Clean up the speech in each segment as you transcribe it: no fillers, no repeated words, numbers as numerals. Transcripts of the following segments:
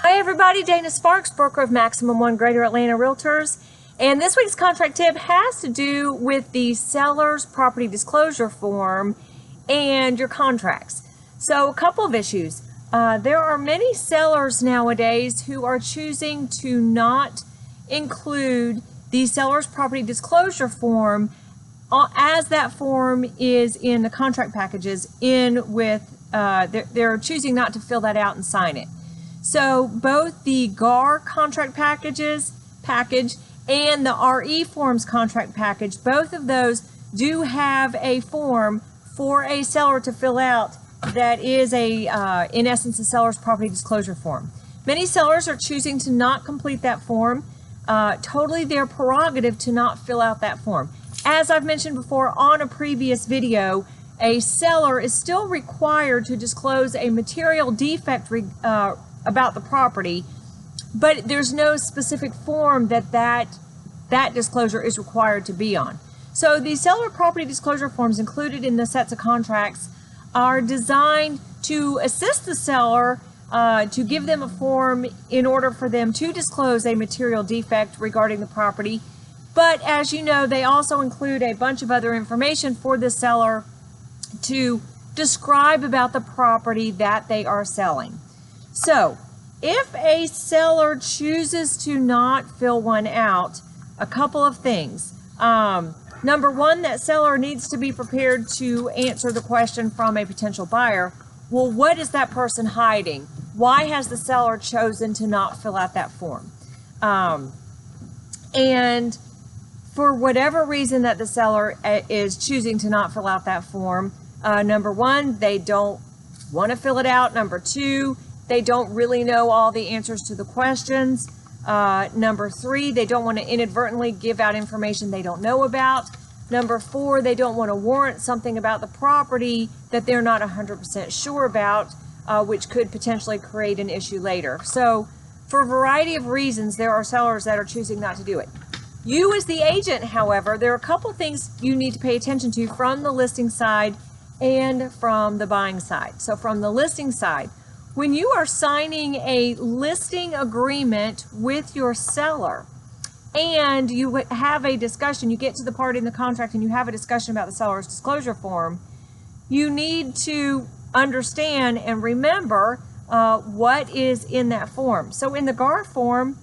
Hi everybody, Dana Sparks, broker of Maximum One Greater Atlanta Realtors. And this week's contract tip has to do with the seller's property disclosure form and your contracts. So a couple of issues. There are many sellers nowadays who are choosing to not include the seller's property disclosure form as that form is in the contract packages they're choosing not to fill that out and sign it. So both the GAR contract package and the RE forms contract package, both of those do have a form for a seller to fill out that is in essence, a seller's property disclosure form. Many sellers are choosing to not complete that form. Totally their prerogative to not fill out that form. As I've mentioned before on a previous video, a seller is still required to disclose a material defect about the property, but there's no specific form that disclosure is required to be on. So the seller property disclosure forms included in the sets of contracts are designed to assist the seller to give them a form in order for them to disclose a material defect regarding the property. But as you know, they also include a bunch of other information for the seller to describe about the property that they are selling. So if a seller chooses to not fill one out, a couple of things. Number one, that seller needs to be prepared to answer the question from a potential buyer. Well, what is that person hiding? Why has the seller chosen to not fill out that form? And for whatever reason that the seller is choosing to not fill out that form, number one, they don't want to fill it out. Number two, they don't really know all the answers to the questions. Number three, they don't want to inadvertently give out information they don't know about. Number four, they don't want to warrant something about the property that they're not 100% sure about, which could potentially create an issue later. So for a variety of reasons, there are sellers that are choosing not to do it. You as the agent, however, there are a couple things you need to pay attention to from the listing side and from the buying side. So from the listing side, when you are signing a listing agreement with your seller and you have a discussion, you get to the part in the contract and you have a discussion about the seller's disclosure form, you need to understand and remember what is in that form. So in the GAR form,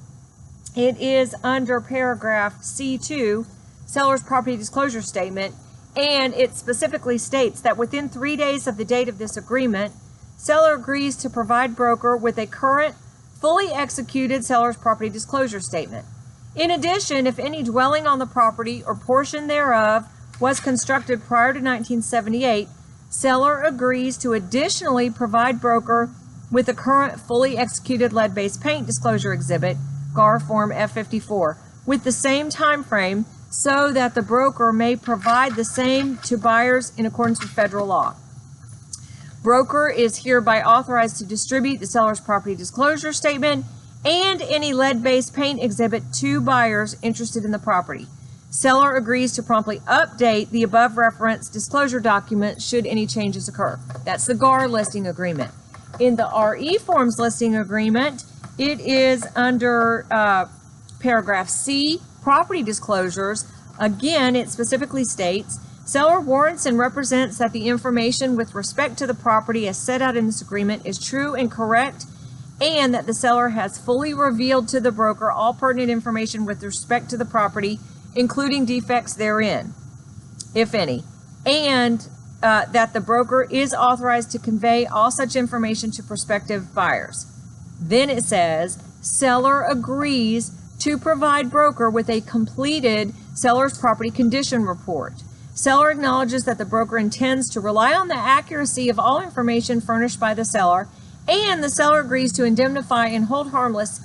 it is under paragraph C2, seller's property disclosure statement, and it specifically states that within 3 days of the date of this agreement, seller agrees to provide broker with a current, fully executed seller's property disclosure statement. In addition, if any dwelling on the property or portion thereof was constructed prior to 1978, seller agrees to additionally provide broker with a current, fully executed lead-based paint disclosure exhibit, GAR Form F54, with the same time frame so that the broker may provide the same to buyers in accordance with federal law. Broker is hereby authorized to distribute the seller's property disclosure statement and any lead-based paint exhibit to buyers interested in the property. Seller agrees to promptly update the above referenced disclosure document should any changes occur. That's the GAR listing agreement. In the RE Forms listing agreement, it is under paragraph C, property disclosures. Again, it specifically states, seller warrants and represents that the information with respect to the property as set out in this agreement is true and correct, and that the seller has fully revealed to the broker all pertinent information with respect to the property, including defects therein, if any, and that the broker is authorized to convey all such information to prospective buyers. Then it says, seller agrees to provide broker with a completed seller's property condition report. Seller acknowledges that the broker intends to rely on the accuracy of all information furnished by the seller, and the seller agrees to indemnify and hold harmless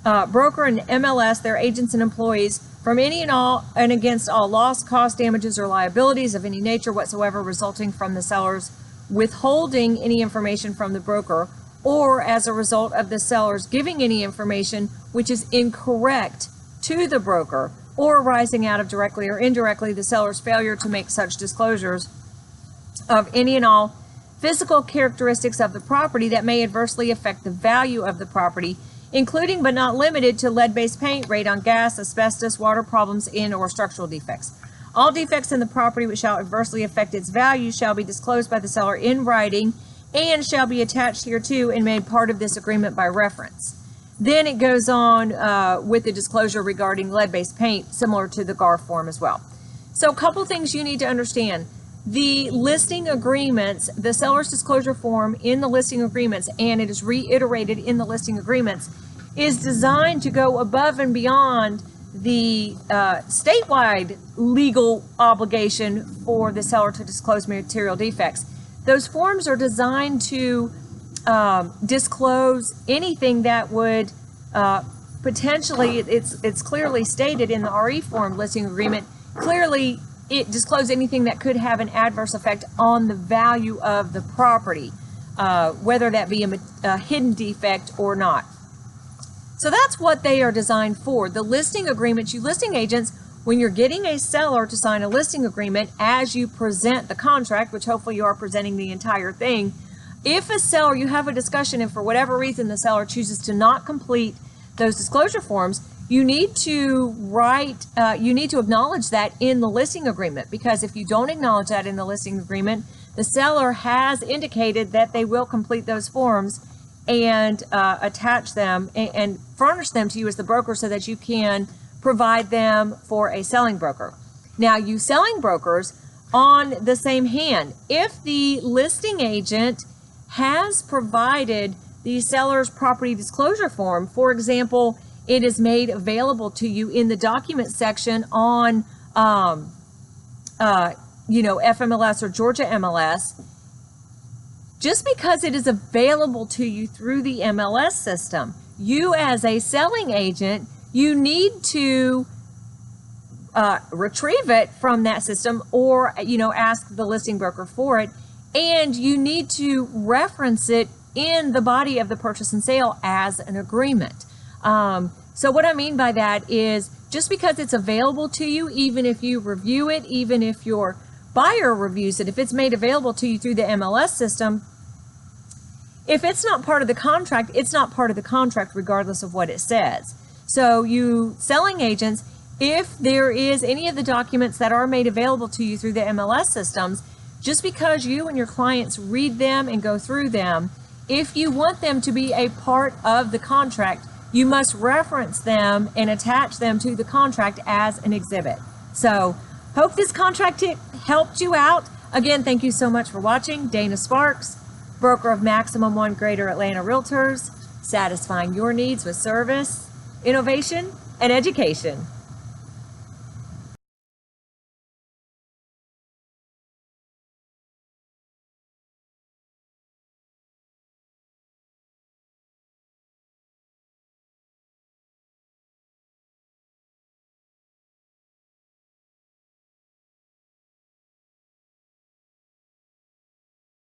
broker and MLS, their agents and employees, from any and all and against all loss, cost, damages, or liabilities of any nature whatsoever resulting from the seller's withholding any information from the broker, or as a result of the seller's giving any information which is incorrect to the broker, or arising out of directly or indirectly the seller's failure to make such disclosures of any and all physical characteristics of the property that may adversely affect the value of the property, including but not limited to lead-based paint, radon gas, asbestos, water problems, and/or structural defects. All defects in the property which shall adversely affect its value shall be disclosed by the seller in writing and shall be attached hereto and made part of this agreement by reference. Then it goes on with the disclosure regarding lead-based paint, similar to the GAR form as well. So a couple things you need to understand. The listing agreements, the seller's disclosure form in the listing agreements, and it is reiterated in the listing agreements, is designed to go above and beyond the statewide legal obligation for the seller to disclose material defects. Those forms are designed to disclose anything that would potentially, it's clearly stated in the RE form listing agreement, clearly it discloses anything that could have an adverse effect on the value of the property, whether that be a hidden defect or not. So that's what they are designed for. The listing agreements, you listing agents, when you're getting a seller to sign a listing agreement as you present the contract, which hopefully you are presenting the entire thing, if a seller, you have a discussion and for whatever reason the seller chooses to not complete those disclosure forms, you need to write, you need to acknowledge that in the listing agreement, because if you don't acknowledge that in the listing agreement, the seller has indicated that they will complete those forms and attach them and furnish them to you as the broker so that you can provide them for a selling broker. Now, you selling brokers, on the same hand, if the listing agent has provided the seller's property disclosure form, for example, it is made available to you in the document section on, FMLS or Georgia MLS, just because it is available to you through the MLS system, you as a selling agent, you need to retrieve it from that system or, ask the listing broker for it. And you need to reference it in the body of the purchase and sale as an agreement. So what I mean by that is just because it's available to you, even if you review it, even if your buyer reviews it, if it's made available to you through the MLS system, if it's not part of the contract, it's not part of the contract regardless of what it says. So you selling agents, if there is any of the documents that are made available to you through the MLS systems, just because you and your clients read them and go through them, if you want them to be a part of the contract, you must reference them and attach them to the contract as an exhibit. So, hope this contract tip helped you out. Again, thank you so much for watching. Dana Sparks, broker of Maximum One Greater Atlanta Realtors, satisfying your needs with service, innovation, and education.